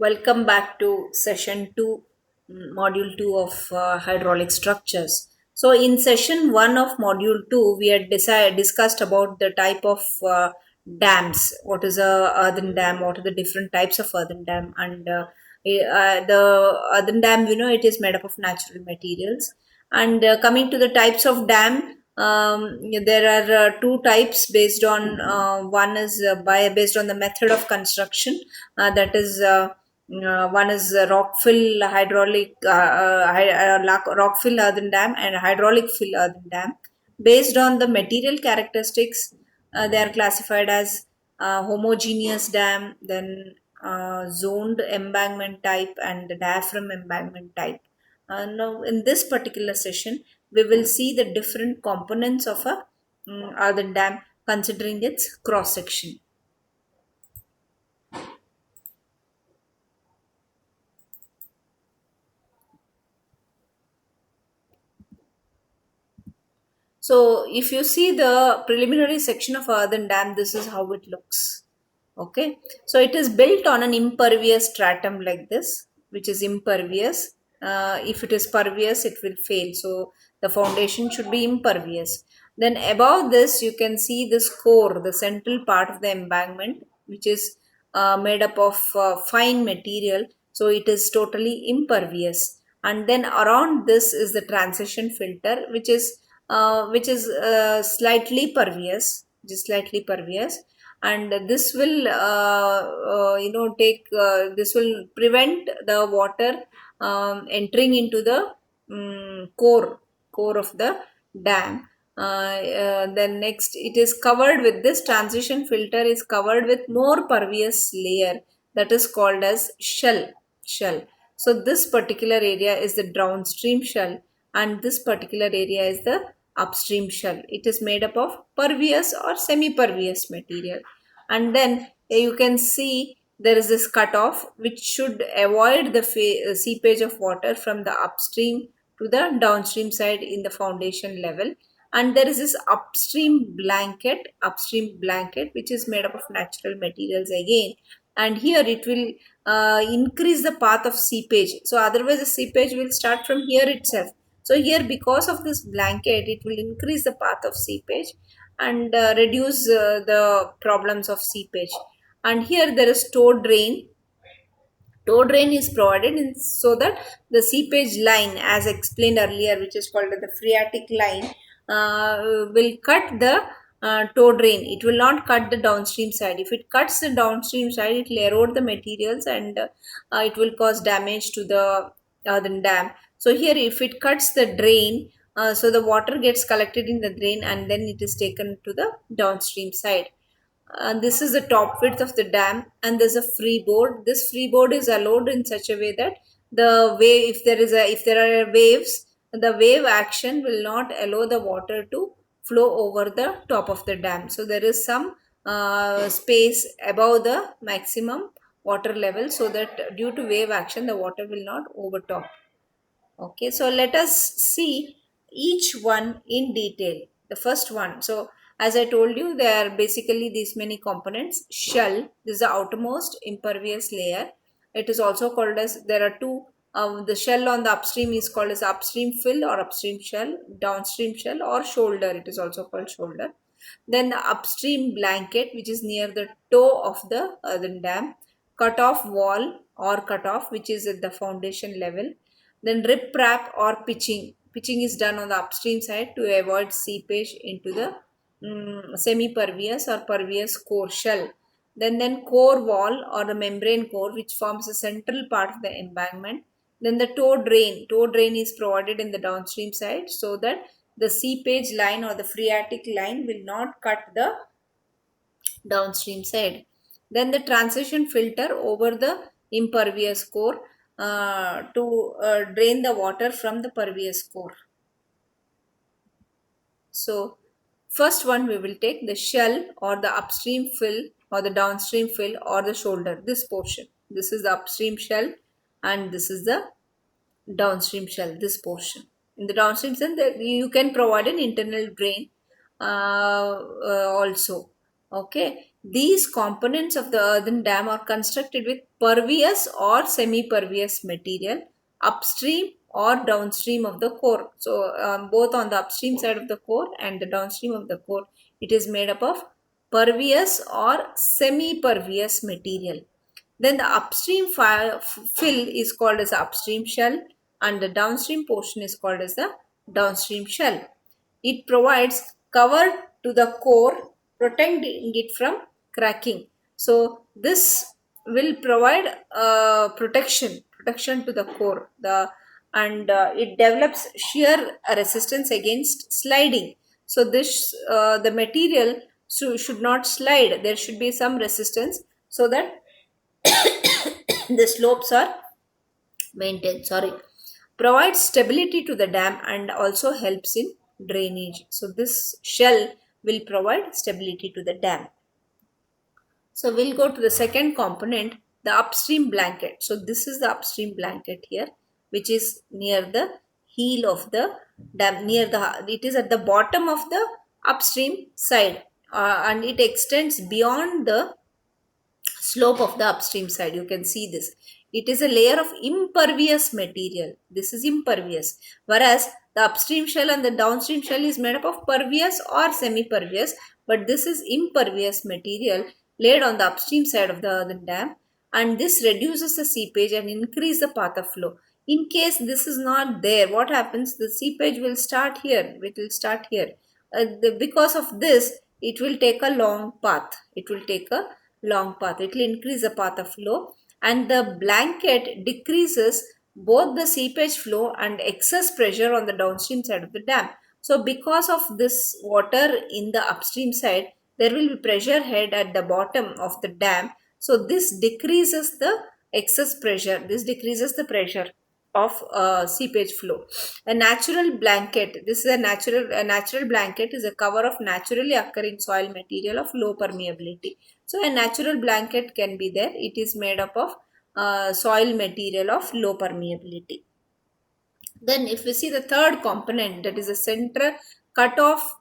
Welcome back to session 2, module 2 of hydraulic structures. So, in session 1 of module 2, we had discussed about the type of dams. What is a earthen dam? What are the different types of earthen dam? And the earthen dam, it is made up of natural materials. And coming to the types of dam, there are two types based on one is based on the method of construction, that is one is rock-fill hydraulic rock-fill earthen dam and hydraulic fill earthen dam. Based on the material characteristics, they are classified as homogeneous dam, then zoned embankment type, and the diaphragm embankment type. Now, in this particular session, we will see the different components of a earthen dam considering its cross section. So if you see the preliminary section of earthen dam, this is how it looks. Okay. So it is built on an impervious stratum like this, which is impervious. If it is pervious, it will fail. So the foundation should be impervious. Then above this, you can see this core, the central part of the embankment, which is made up of fine material. So it is totally impervious. And then around this is the transition filter, which is slightly pervious, just slightly pervious, and this will take this will prevent the water entering into the core of the dam. Then next, it is covered with this transition filter is covered with more pervious layer that is called as shell. So this particular area is the downstream shell, and this particular area is the upstream shell. It is made up of pervious or semi-pervious material. And then you can see there is this cutoff which should avoid the seepage of water from the upstream to the downstream side in the foundation level. And there is this upstream blanket which is made up of natural materials again, and here it will increase the path of seepage. So otherwise the seepage will start from here itself. So here, because of this blanket, it will increase the path of seepage and reduce the problems of seepage. And here there is toe drain is provided so that the seepage line, as explained earlier, which is called the phreatic line, will cut the toe drain. It will not cut the downstream side. If it cuts the downstream side, it will erode the materials, and it will cause damage to the earthen dam. So here, if it cuts the drain, so the water gets collected in the drain and then it is taken to the downstream side. This is the top width of the dam, and there's a freeboard. This freeboard is allowed in such a way that the wave, if there are waves, the wave action will not allow the water to flow over the top of the dam. So there is some space above the maximum water level, so that due to wave action, the water will not overtop. Okay, so let us see each one in detail. The first one. So, as I told you, there are basically these many components. Shell, this is the outermost impervious layer. It is also called as, there are two. The shell on the upstream is called as upstream fill or upstream shell, downstream shell or shoulder. It is also called shoulder. Then the upstream blanket, which is near the toe of the earthen dam. Cutoff wall or cutoff, which is at the foundation level. Then rip wrap or pitching. Pitching is done on the upstream side to avoid seepage into the semi-pervious or pervious core shell. Then core wall or the membrane core, which forms the central part of the embankment. Then the toe drain. Toe drain is provided in the downstream side so that the seepage line or the phreatic line will not cut the downstream side. Then the transition filter over the impervious core to drain the water from the pervious core. So first one, we will take the shell or the upstream fill or the downstream fill or the shoulder, this portion. This is the upstream shell and this is the downstream shell, this portion. In the downstream shell, you can provide an internal drain also. Okay. These components of the earthen dam are constructed with pervious or semi-pervious material upstream or downstream of the core. So both on the upstream side of the core and the downstream of the core, it is made up of pervious or semi-pervious material. Then the upstream fill is called as the upstream shell, and the downstream portion is called as the downstream shell. It provides cover to the core, protecting it from cracking. So this will provide protection to the core. It develops shear resistance against sliding. So this the material should not slide. There should be some resistance so that the slopes are maintained. Sorry, provides stability to the dam and also helps in drainage. So this shell will provide stability to the dam. So we'll go to the second component, the upstream blanket. So this is the upstream blanket here, which is near the heel of the dam. It is at the bottom of the upstream side, and it extends beyond the slope of the upstream side. You can see this. It is a layer of impervious material. This is impervious, whereas the upstream shell and the downstream shell is made up of pervious or semi-pervious, but this is impervious material laid on the upstream side of the earthen dam, and this reduces the seepage and increase the path of flow. In case this is not there, what happens? The seepage will start here. It will start here. Because of this, it will take a long path. It will take a long path. It will increase the path of flow, and the blanket decreases both the seepage flow and excess pressure on the downstream side of the dam. So because of this water in the upstream side, there will be pressure head at the bottom of the dam. So this decreases the excess pressure. This decreases the pressure of seepage flow. A natural blanket. This is a natural blanket is a cover of naturally occurring soil material of low permeability. So a natural blanket can be there. It is made up of soil material of low permeability. Then if we see the third component, that is a center cutoff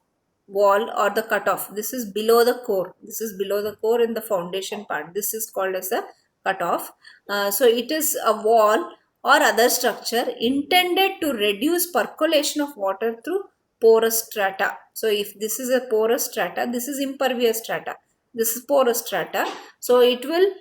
wall or the cutoff. This is below the core. This is below the core in the foundation part. This is called as a cutoff. So it is a wall or other structure intended to reduce percolation of water through porous strata. So if this is a porous strata, this is impervious strata. This is porous strata. So it will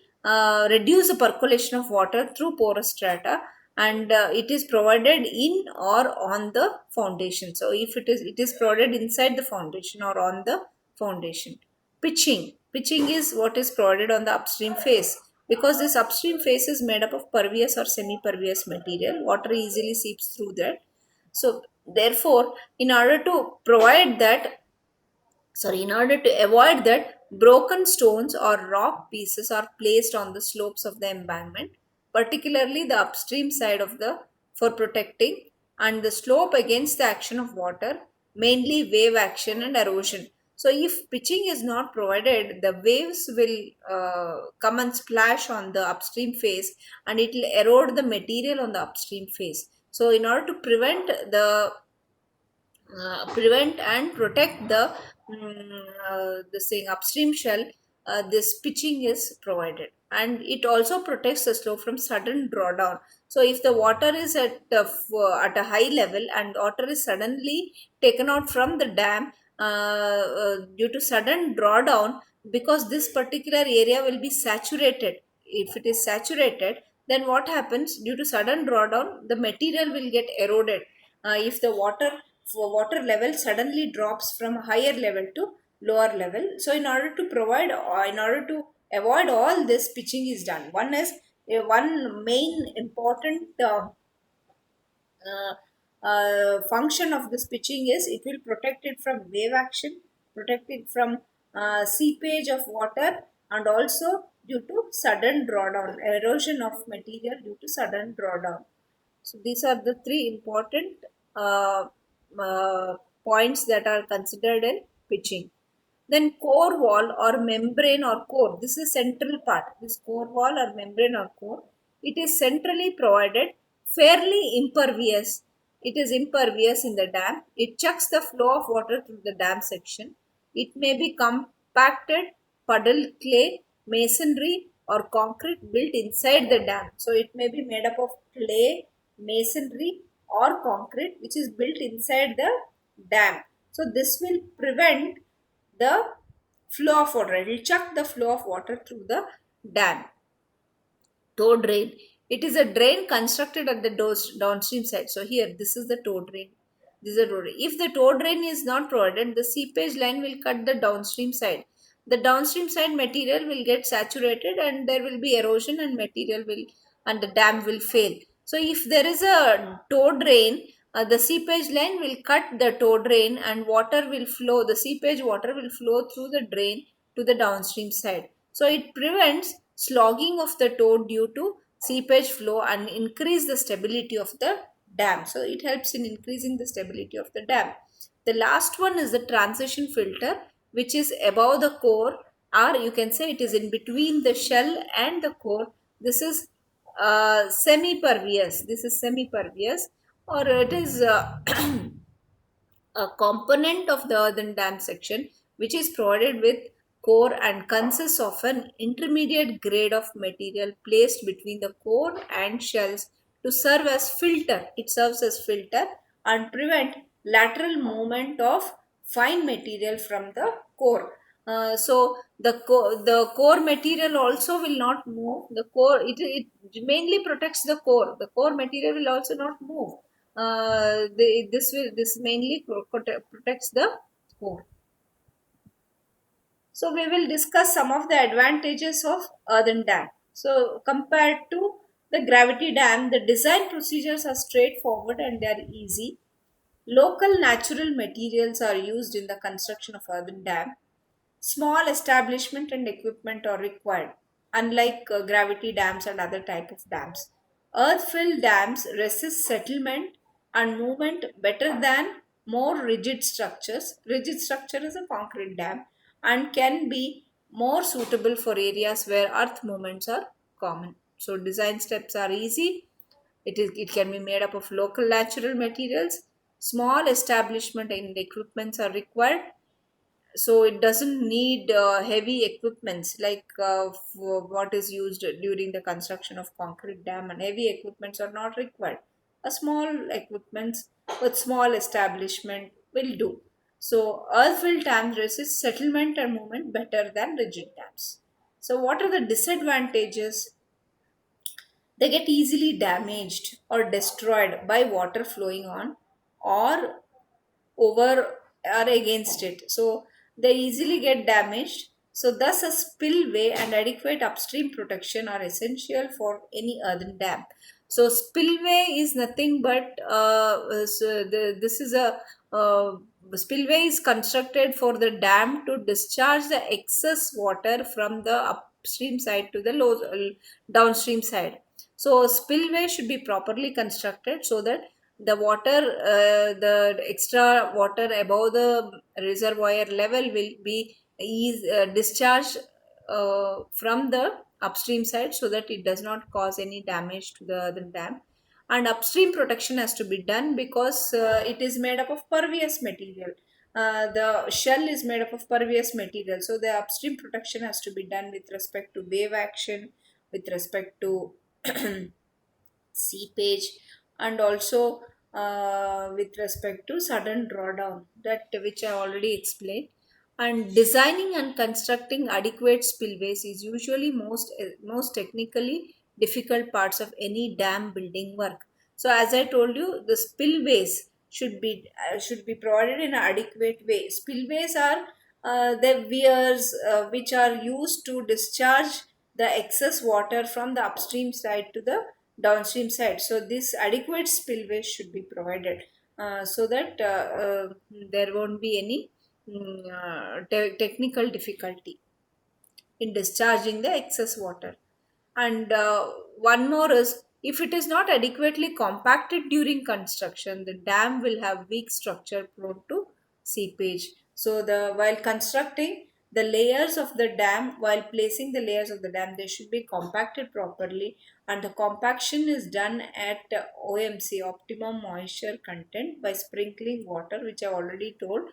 reduce the percolation of water through porous strata, and it is provided in or on the foundation. So if it is provided inside the foundation or on the foundation. Pitching is what is provided on the upstream face. Because this upstream face is made up of pervious or semi pervious material, water easily seeps through that. So therefore, in order to provide that in order to avoid that, broken stones or rock pieces are placed on the slopes of the embankment, particularly the upstream side of the for protecting and the slope against the action of water, mainly wave action and erosion. So if pitching is not provided, the waves will come and splash on the upstream face, and it will erode the material on the upstream face. So in order to prevent and protect the saying upstream shell, this pitching is provided, and it also protects the slope from sudden drawdown. So if the water is at a high level and water is suddenly taken out from the dam due to sudden drawdown, because this particular area will be saturated. If it is saturated, then what happens? Due to sudden drawdown, the material will get eroded. If the water level suddenly drops from a higher level to lower level. So in order to avoid all this, pitching is done. One main important function of this pitching is it will protect it from wave action, protect it from seepage of water, and also due to sudden drawdown, erosion of material due to sudden drawdown. So these are the three important uh, uh, points that are considered in pitching. Then core wall or membrane or core. This is central part. This core wall or membrane or core. It is centrally provided, fairly impervious. It is impervious in the dam. It chucks the flow of water through the dam section. It may be compacted puddle, clay, masonry, or concrete built inside the dam. So it may be made up of clay, masonry, or concrete which is built inside the dam. So this will prevent the flow of water. It will chuck the flow of water through the dam. Tow drain. It is a drain constructed at the downstream side. So here, this is the tow drain. This is a tow drain. If the tow drain is not provided, the seepage line will cut the downstream side. The downstream side material will get saturated and there will be erosion and material will and the dam will fail. So if there is a tow drain, the seepage line will cut the tow drain and water will flow. The seepage water will flow through the drain to the downstream side. So it prevents slogging of the toad due to seepage flow and increase the stability of the dam. So it helps in increasing the stability of the dam. The last one is the transition filter, which is above the core, or you can say it is in between the shell and the core. This is semi-pervious. This is semi-pervious, or it is a component of the earthen dam section which is provided with core and consists of an intermediate grade of material placed between the core and shells to serve as filter. It serves as filter and prevent lateral movement of fine material from the core. So the core material also will not move. The core, it mainly protects the core. The core material will also not move. This mainly protects the core. So we will discuss some of the advantages of earthen dam. So compared to the gravity dam, the design procedures are straightforward and they are easy. Local natural materials are used in the construction of earthen dam. Small establishment and equipment are required, unlike gravity dams and other type of dams. Earth-filled dams resist settlement and movement better than more rigid structures. Rigid structure is a concrete dam and can be more suitable for areas where earth movements are common. So design steps are easy. It can be made up of local natural materials. Small establishment and equipments are required, so it doesn't need heavy equipments like what is used during the construction of concrete dam, and heavy equipments are not required. A small equipments with small establishment will do. So earth-filled dams resist settlement and movement better than rigid dams. So what are the disadvantages? They get easily damaged or destroyed by water flowing on or over or against it. So they easily get damaged. So thus a spillway and adequate upstream protection are essential for any earthen dam. So spillway is nothing but this is a spillway is constructed for the dam to discharge the excess water from the upstream side to the downstream side. So spillway should be properly constructed so that the water, the extra water above the reservoir level will be discharged from the upstream side so that it does not cause any damage to the dam. And upstream protection has to be done because it is made up of pervious material. The shell is made up of pervious material, so the upstream protection has to be done with respect to wave action, with respect to seepage, and also with respect to sudden drawdown, that which I already explained. And designing and constructing adequate spillways is usually most technically difficult parts of any dam building work. So as I told you, the spillways should be provided in an adequate way. Spillways are the weirs which are used to discharge the excess water from the upstream side to the downstream side. So this adequate spillway should be provided so that there won't be any technical difficulty in discharging the excess water. And one more is, if it is not adequately compacted during construction, the dam will have weak structure prone to seepage. So the while constructing, The layers of the dam, while placing the layers of the dam, they should be compacted properly, and the compaction is done at OMC, optimum moisture content, by sprinkling water, which I already told.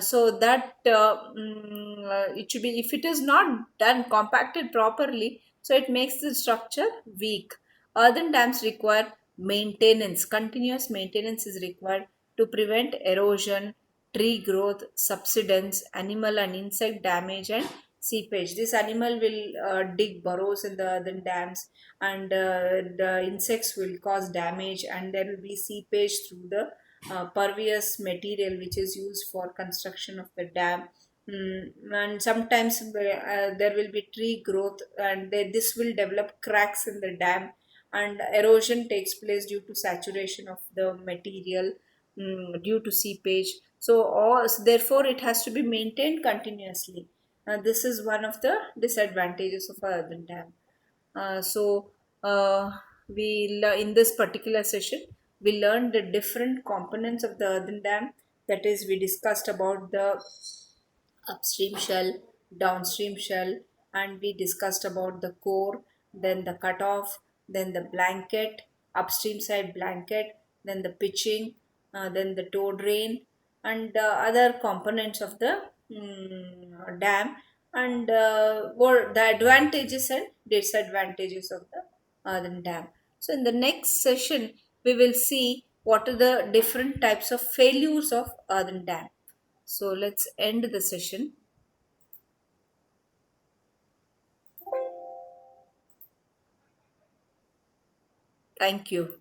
So that it should be, if it is not done compacted properly, so it makes the structure weak. Earthen dams require maintenance. Continuous maintenance is required to prevent erosion, tree growth, subsidence, animal and insect damage, and seepage. This animal will dig burrows in the earthen dams, and the insects will cause damage, and there will be seepage through the pervious material which is used for construction of the dam. And sometimes there will be tree growth, and this will develop cracks in the dam, and erosion takes place due to saturation of the material, due to seepage. So therefore it has to be maintained continuously. This is one of the disadvantages of a earthen dam. So in this particular session, we learned the different components of the earthen dam. That is, we discussed about the upstream shell, downstream shell, and we discussed about the core, then the cutoff, then the blanket, upstream side blanket, then the pitching, then the toe drain, and other components of the dam, and what the advantages and disadvantages of the earthen dam. So, in the next session, we will see what are the different types of failures of earthen dam. So let's end the session. Thank you.